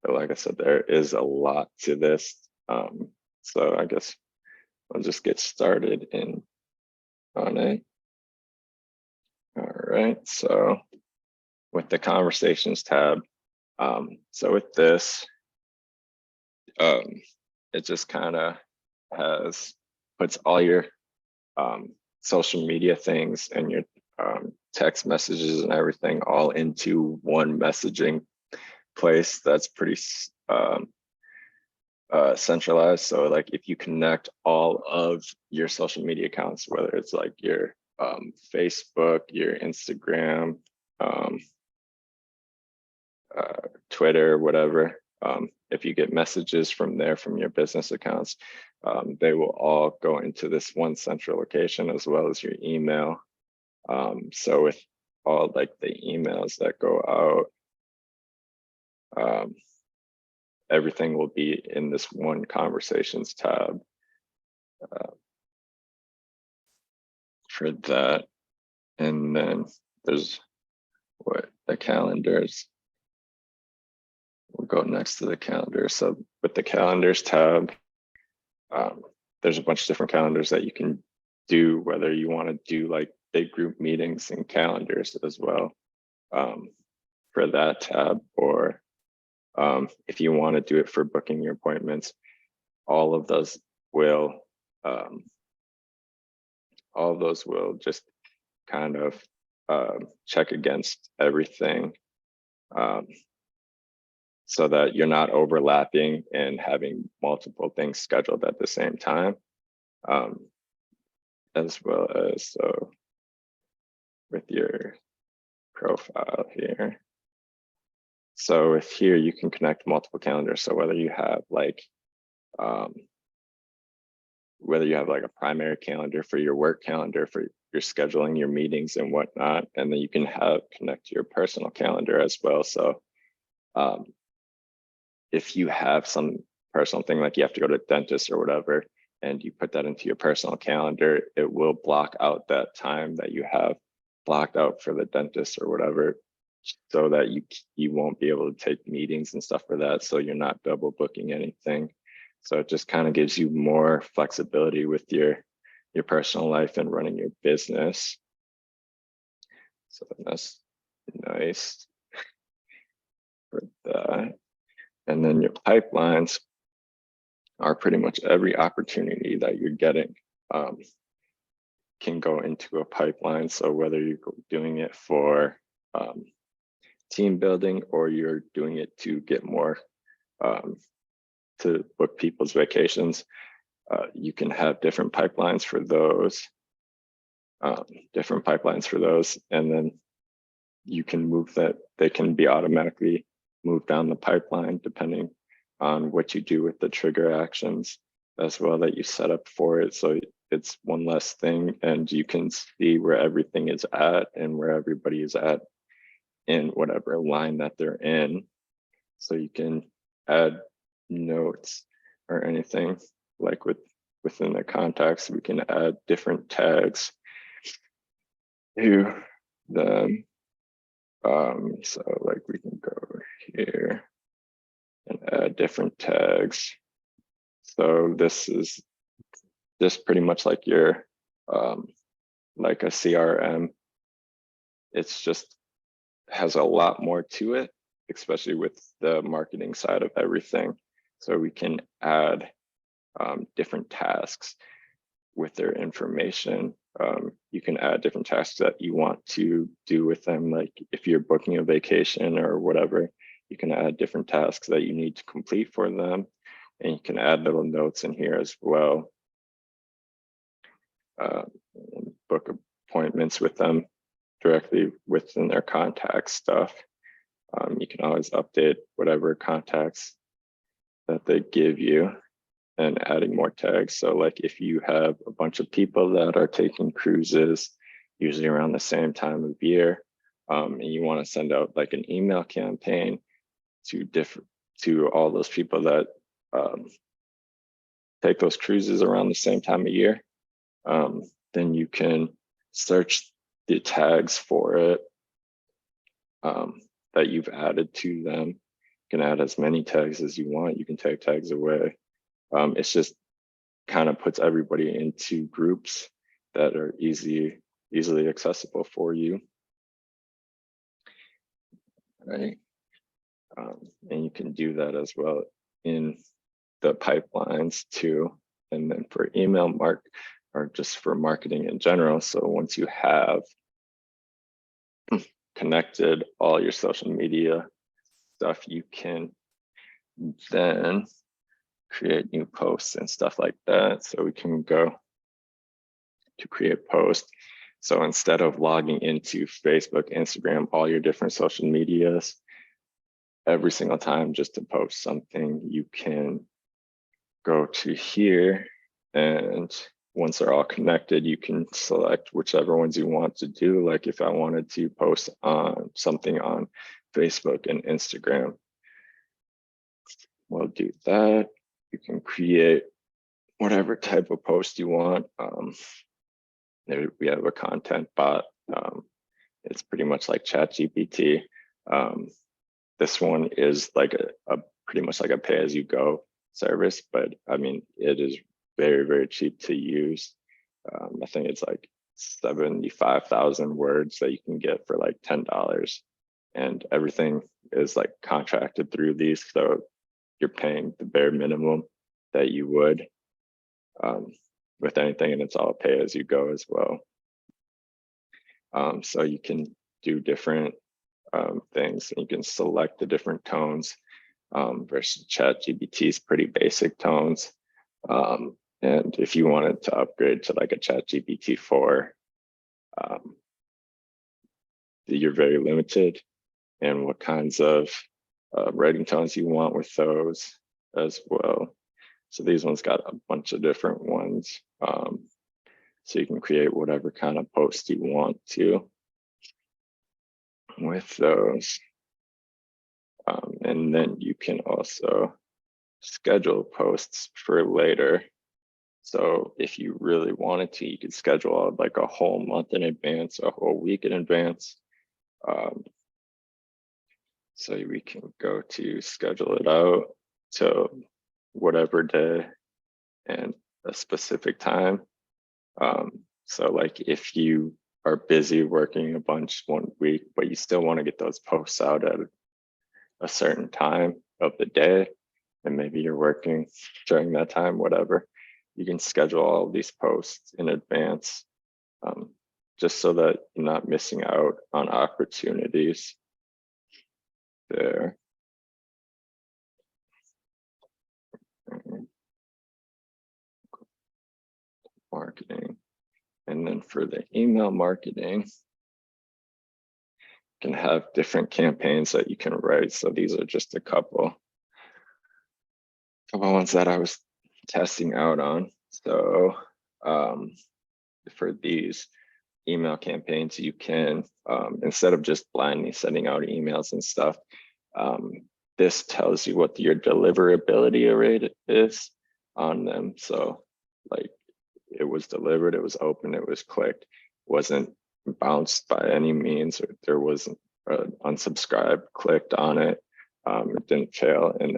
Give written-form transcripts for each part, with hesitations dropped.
Like I said, there is a lot to this. So I guess I'll just get started on it. All right, so with the conversations tab, so with this, it just kind of puts all your social media things and your text messages and everything all into one messaging place that's pretty centralized. So like if you connect all of your social media accounts, whether it's like your Facebook, your Instagram, Twitter, whatever, if you get messages from there from your business accounts, they will all go into this one central location, as well as your email. So with all like the emails that go out, everything will be in this one conversations tab for that. And then there's what the calendars. We'll go next to the calendar. So with the calendars tab, there's a bunch of different calendars that you can do, whether you want to do like big group meetings and calendars as well for that tab, or if you want to do it for booking your appointments. All of those will just kind of check against everything, so that you're not overlapping and having multiple things scheduled at the same time, as well as so with your profile here. So if here you can connect multiple calendars. So whether you have like a primary calendar for your work calendar for your scheduling your meetings and whatnot, and then you can connect your personal calendar as well. So if you have some personal thing, like you have to go to the dentist or whatever, and you put that into your personal calendar, it will block out that time that you have blocked out for the dentist or whatever, so that you won't be able to take meetings and stuff for that. So you're not double booking anything. So it just kind of gives you more flexibility with your personal life and running your business. So that's nice for that. And then your pipelines are pretty much every opportunity that you're getting can go into a pipeline. So whether you're doing it for team building, or you're doing it to get more to book people's vacations, you can have different pipelines for those, and then you can move that. They can be automatically moved down the pipeline depending on what you do with the trigger actions as well that you set up for it. So it's one less thing, and you can see where everything is at and where everybody is at in whatever line that they're in. So you can add notes or anything, like within the contacts, we can add different tags to them. So like we can go here and add different tags. So this is just pretty much like your like a CRM. It's just has a lot more to it, especially with the marketing side of everything. So we can add different tasks with their information. You can add different tasks that you want to do with them. Like if you're booking a vacation or whatever, you can add different tasks that you need to complete for them. And you can add little notes in here as well. Book appointments with them directly within their contact stuff. You can always update whatever contacts that they give you and adding more tags. So like if you have a bunch of people that are taking cruises, usually around the same time of year, and you want to send out like an email campaign to all those people that take those cruises around the same time of year, then you can search the tags for it that you've added to them. You can add as many tags as you want. You can take tags away. It's just kind of puts everybody into groups that are easily accessible for you. Right. And you can do that as well in the pipelines too. And then for email or just for marketing in general. So once you have connected all your social media stuff, you can then create new posts and stuff like that. So we can go to create posts. So instead of logging into Facebook, Instagram, all your different social medias, every single time just to post something, you can go to here, and once they're all connected, you can select whichever ones you want to do. Like if I wanted to post on something on Facebook and Instagram, we'll do that. You can create whatever type of post you want. We have a content bot. It's pretty much like ChatGPT. This one is like a pretty much like a pay-as-you-go service, but I mean, it is very, very cheap to use. I think it's like 75,000 words that you can get for like $10, and everything is like contracted through these. So you're paying the bare minimum that you would with anything, and it's all pay as you go as well. So you can do different things, and you can select the different tones versus ChatGPT's pretty basic tones. And if you wanted to upgrade to like a ChatGPT 4, you're very limited in what kinds of writing tones you want with those as well. So these ones got a bunch of different ones. So you can create whatever kind of post you want to with those. And then you can also schedule posts for later. So if you really wanted to, you could schedule out like a whole month in advance, a whole week in advance. So we can go to schedule it out to whatever day and a specific time. So like if you are busy working a bunch one week, but you still want to get those posts out at a certain time of the day, and maybe you're working during that time, whatever, you can schedule all of these posts in advance, just so that you're not missing out on opportunities there. Marketing. And then for the email marketing, you can have different campaigns that you can write. So these are just a couple ones that I was testing out on. So for these email campaigns, you can, instead of just blindly sending out emails and stuff, this tells you what your deliverability rate is on them. So like it was delivered, it was open, it was clicked, wasn't bounced by any means, or there wasn't unsubscribe clicked on it. It didn't fail, and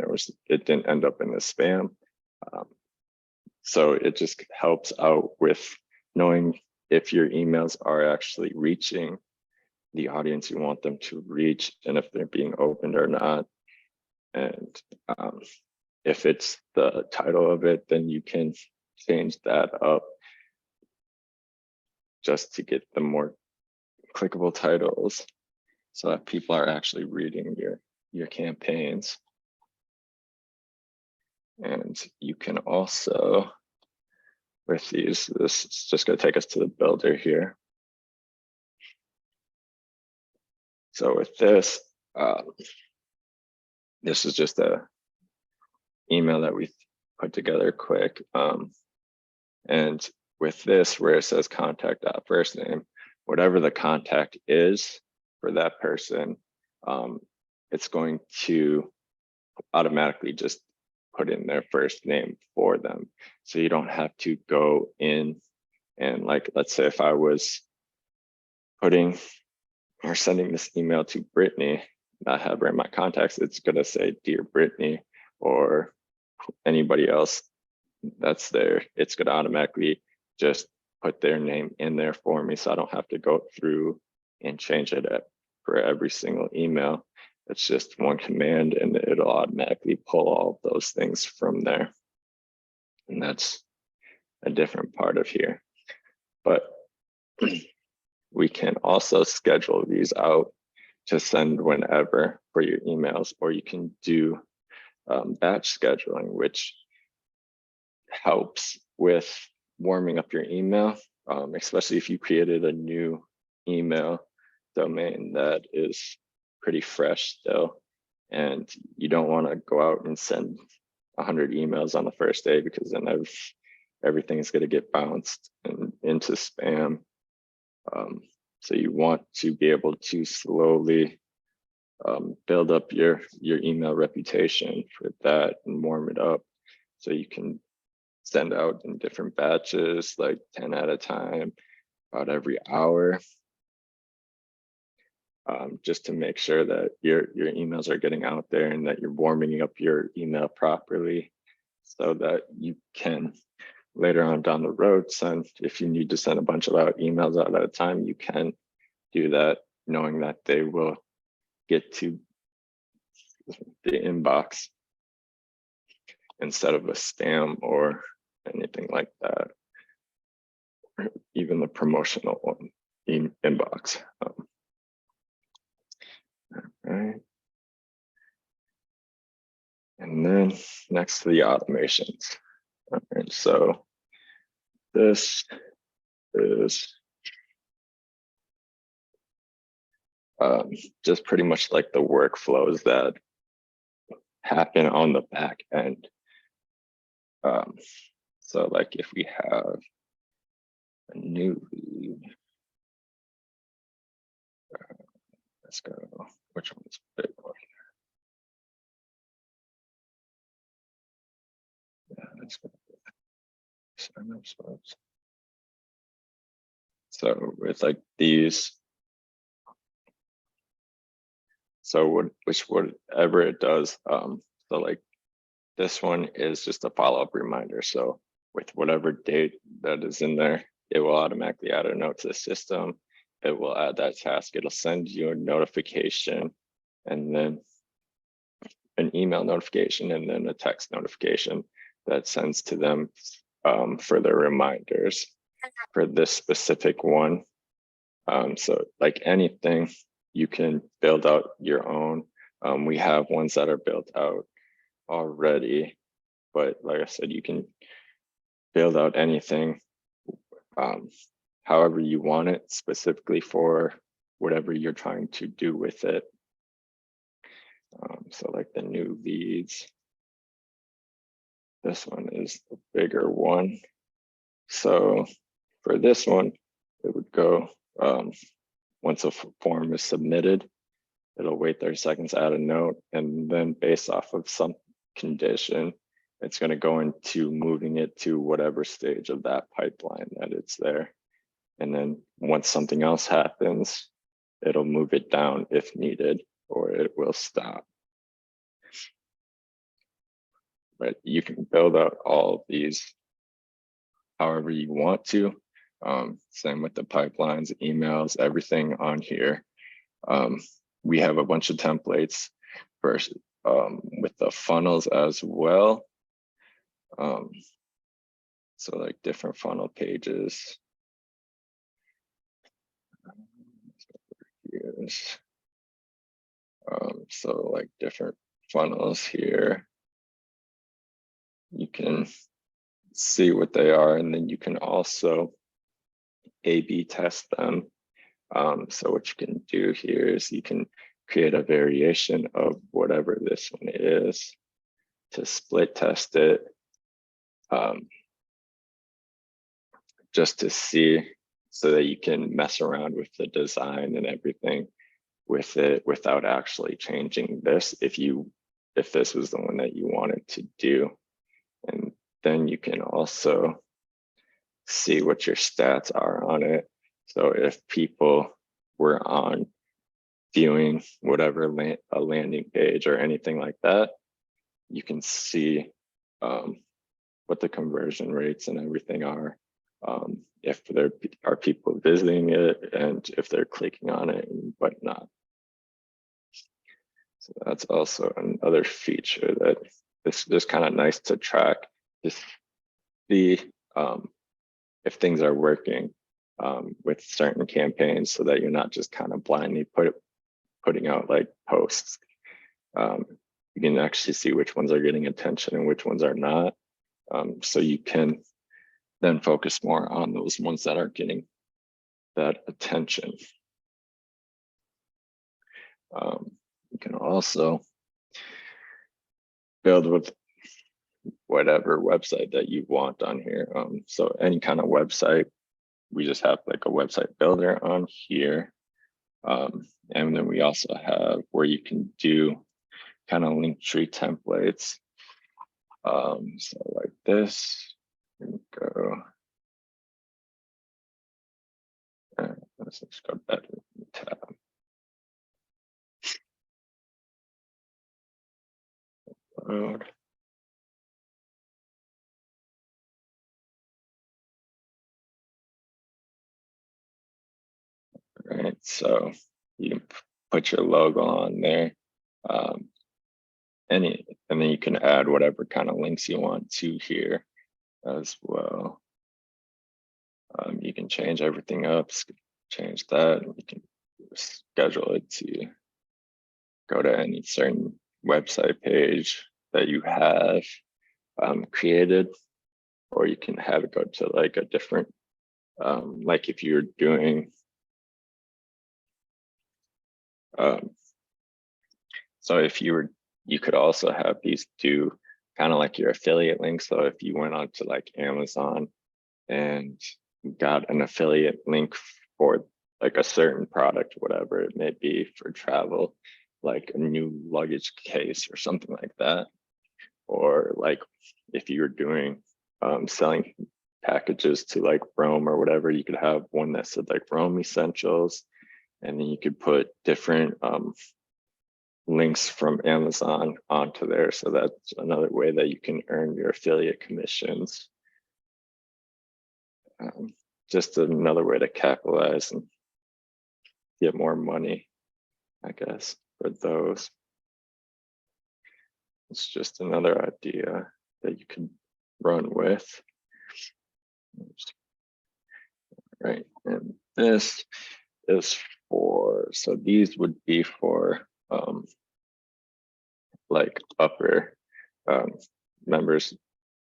it didn't end up in the spam. So it just helps out with knowing if your emails are actually reaching the audience you want them to reach, and if they're being opened or not. And if it's the title of it, then you can change that up just to get the more clickable titles so that people are actually reading your campaigns. And you can also, with these, this is just going to take us to the builder here. So with this, this is just a email that we put together quick. And with this, where it says contact.first name, whatever the contact is for that person, it's going to automatically just put in their first name for them. So you don't have to go in and, like, let's say if I was putting or sending this email to Brittany, not have her in my contacts, it's gonna say Dear Brittany or anybody else that's there. It's gonna automatically just put their name in there for me, so I don't have to go through and change it for every single email. It's just one command and it'll automatically pull all of those things from there. And that's a different part of here. But we can also schedule these out to send whenever for your emails, or you can do batch scheduling, which helps with warming up your email, especially if you created a new email domain that is pretty fresh still, and you don't want to go out and send 100 emails on the first day, because then everything is going to get bounced and into spam. So you want to be able to slowly build up your email reputation for that and warm it up, so you can send out in different batches, like 10 at a time, about every hour, just to make sure that your emails are getting out there and that you're warming up your email properly, so that you can later on down the road send, if you need to send a bunch of emails out at a time, you can do that, knowing that they will get to the inbox instead of a spam or anything like that, or even the promotional one inbox. All right. And then next to the automations. All right, so this is just pretty much like the workflows that happen on the back end. So like if we have a new lead, let's go, which one's big one? Yeah, let's go. So it's like these. So whatever it does, so like this one is just a follow-up reminder. So with whatever date that is in there, it will automatically add a note to the system. It will add that task. It'll send you a notification, and then an email notification, and then a text notification that sends to them for their reminders for this specific one. So like anything, you can build out your own. We have ones that are built out already, but like I said, you can build out anything however you want it, specifically for whatever you're trying to do with it. So like the new leads, this one is the bigger one. So for this one, it would go, once a form is submitted, it'll wait 30 seconds, add a note, and then based off of some condition, it's going to go into moving it to whatever stage of that pipeline that it's there. And then once something else happens, it'll move it down if needed, or it will stop. But you can build out all of these however you want to. Same with the pipelines, emails, everything on here. We have a bunch of templates for with the funnels as well. So like different funnel pages. So like different funnels here. You can see what they are, and then you can also A/B test them. So what you can do here is you can create a variation of whatever this one is to split test it, just to see, so that you can mess around with the design and everything with it without actually changing this, if this was the one that you wanted to do. And then you can also see what your stats are on it. So if people were on viewing whatever a landing page or anything like that, you can see what the conversion rates and everything are, if there are people visiting it and if they're clicking on it and whatnot. So that's also another feature that it's just kind of nice to track, just see if things are working with certain campaigns, so that you're not just kind of blindly putting out like posts. You can actually see which ones are getting attention and which ones are not. So you can then focus more on those ones that are getting that attention. You can also build with whatever website that you want on here. So any kind of website, we just have like a website builder on here. And then we also have where you can do kind of link tree templates. So like this, here we go. Let's just go back to the tab. Load. Right, so you can put your logo on there, and then you can add whatever kind of links you want to here as well. You can change everything up, change that, and you can schedule it to go to any certain website page that you have created, or you can have it go to like a different, like if you're doing, so if you could also have these do kind of like your affiliate links. So if you went on to like Amazon and got an affiliate link for like a certain product, whatever it may be for travel, like a new luggage case or something like that. Or like if you're doing selling packages to like Rome or whatever, you could have one that said like Rome Essentials, and then you could put different links from Amazon onto there. So that's another way that you can earn your affiliate commissions. Just another way to capitalize and get more money, I guess, for those. It's just another idea that you can run with. Right, and this is for, so these would be for like upper members,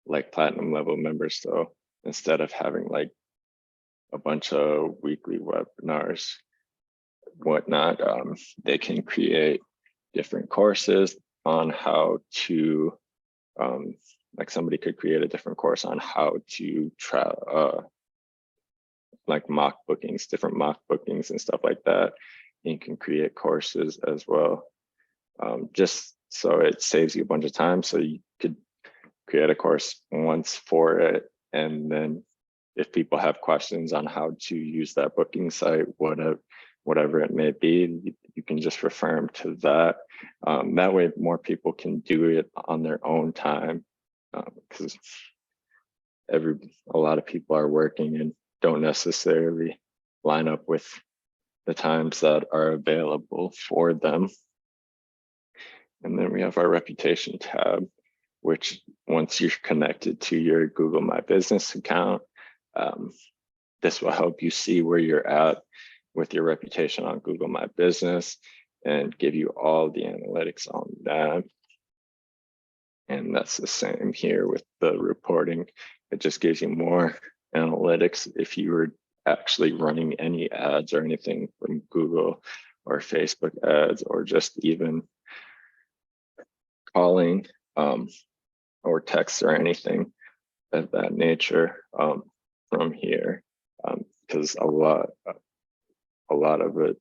like platinum level members. So instead of having like a bunch of weekly webinars, whatnot, they can create different courses on how to, like somebody could create a different course on how to like mock bookings, different mock bookings and stuff like that. You can create courses as well, just so it saves you a bunch of time. So you could create a course once for it, and then if people have questions on how to use that booking site, whatever it may be, you can just refer them to that. That way more people can do it on their own time, because a lot of people are working and don't necessarily line up with the times that are available for them. And then we have our reputation tab, which once you're connected to your Google My Business account, this will help you see where you're at with your reputation on Google My Business and give you all the analytics on that. And that's the same here with the reporting. It just gives you more analytics if you were actually running any ads or anything from Google or Facebook ads, or just even calling or texts or anything of that nature from here, because a lot of it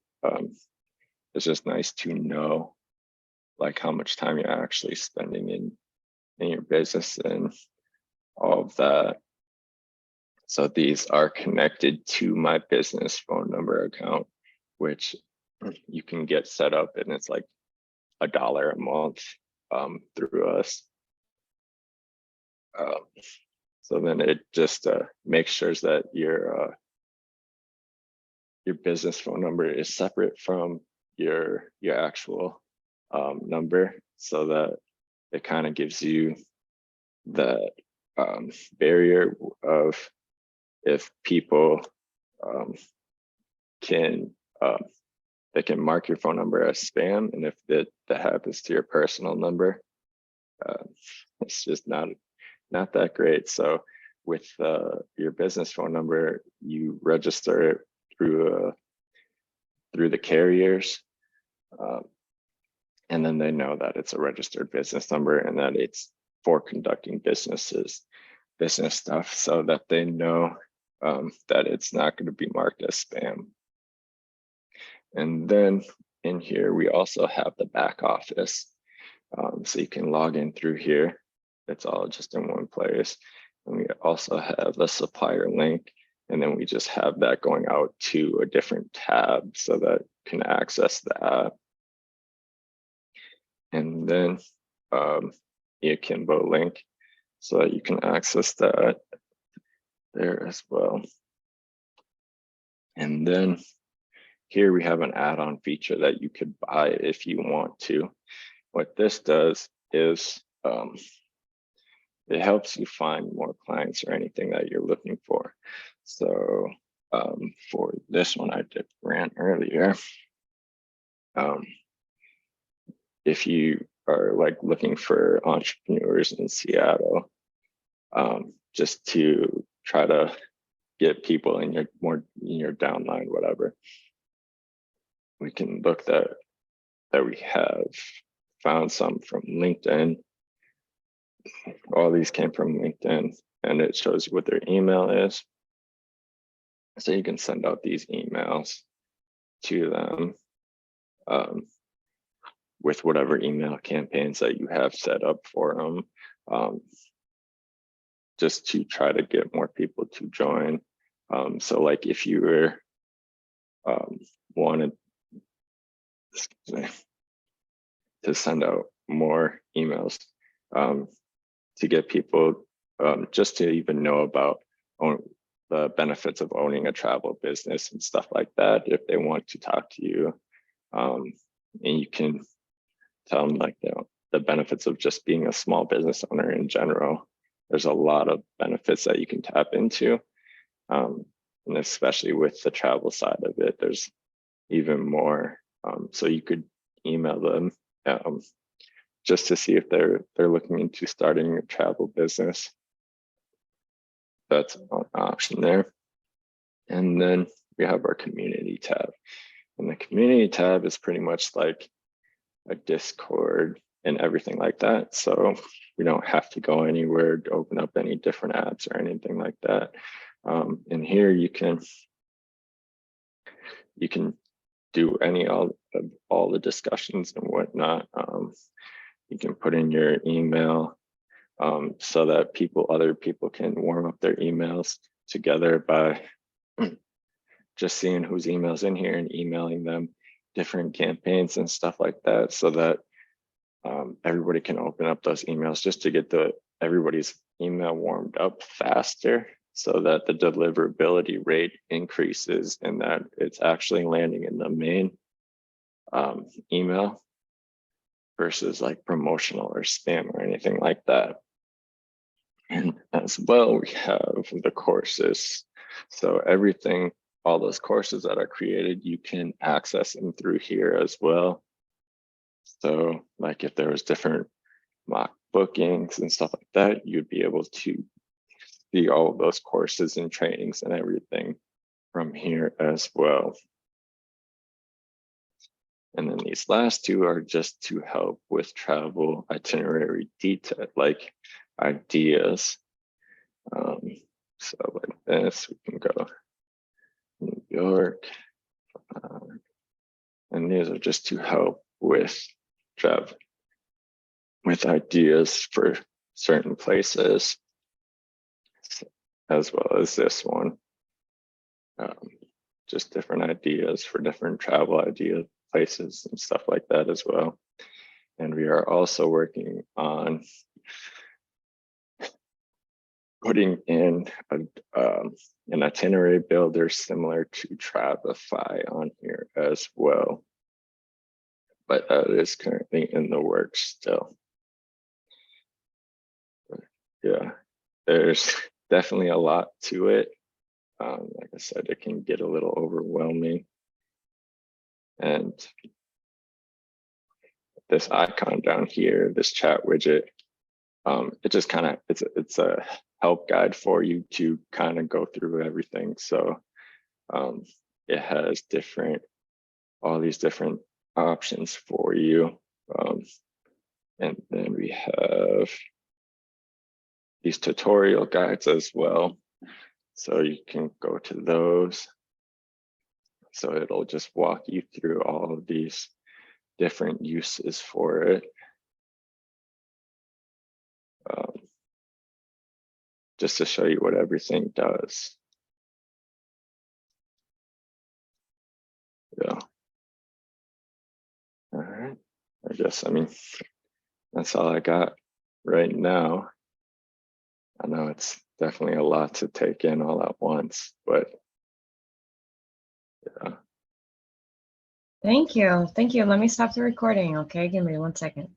is just nice to know like how much time you're actually spending in your business and all of that. So these are connected to my business phone number account, which you can get set up, and it's like $1 a month through us. So then it just makes sure that your business phone number is separate from your actual number, so that it kind of gives you that barrier of, if people can they can mark your phone number as spam, and if that happens to your personal number, it's just not that great. So with your business phone number, you register it through the carriers, and then they know that it's a registered business number and that it's for conducting business stuff, so that they know that it's not going to be marked as spam. And then in here, we also have the back office. So you can log in through here. It's all just in one place. And we also have the supplier link. And then we just have that going out to a different tab so that you can access that. And then the Akimbo link, so that you can access that there as well. And then here we have an add-on feature that you could buy if you want to. What this does is it helps you find more clients or anything that you're looking for. So for this one I did ran earlier, if you are like looking for entrepreneurs in Seattle, just to try to get people in your downline, whatever, we can look that we have found some from LinkedIn. All these came from LinkedIn, and it shows you what their email is. So you can send out these emails to them with whatever email campaigns that you have set up for them, just to try to get more people to join. So like if you were wanted to send out more emails to get people just to even know about the benefits of owning a travel business and stuff like that, if they want to talk to you, and you can tell them like the benefits of just being a small business owner in general. There's a lot of benefits that you can tap into, and especially with the travel side of it, there's even more. So you could email them just to see if they're looking into starting a travel business. That's an option there. And then we have our community tab. And the community tab is pretty much like a Discord and everything like that. So we don't have to go anywhere to open up any different apps or anything like that. And here you can do all the discussions and whatnot. You can put in your email so that other people can warm up their emails together by just seeing whose email's in here and emailing them different campaigns and stuff like that, so that everybody can open up those emails just to get everybody's email warmed up faster, so that the deliverability rate increases and that it's actually landing in the main email versus like promotional or spam or anything like that. And as well, we have the courses. So all those courses that are created, you can access them through here as well. So like if there was different mock bookings and stuff like that, you'd be able to see all of those courses and trainings and everything from here as well. And then these last two are just to help with travel itinerary detail, like ideas. So like this, we can go New York. And these are just to help with travel, with ideas for certain places, as well as this one, just different ideas for different travel idea places and stuff like that as well. And we are also working on putting in an itinerary builder similar to Travefy on here as well. But that is currently in the works still. But yeah, there's definitely a lot to it. Like I said, it can get a little overwhelming. And this icon down here, this chat widget, it just kind of, it's a help guide for you to kind of go through everything. So it has all these different options for you. And then we have these tutorial guides as well. So you can go to those. So it'll just walk you through all of these different uses for it. Just to show you what everything does. Yeah. All right. I mean, that's all I got right now. I know it's definitely a lot to take in all at once, but yeah. Thank you. Thank you. Let me stop the recording. Okay, give me 1 second.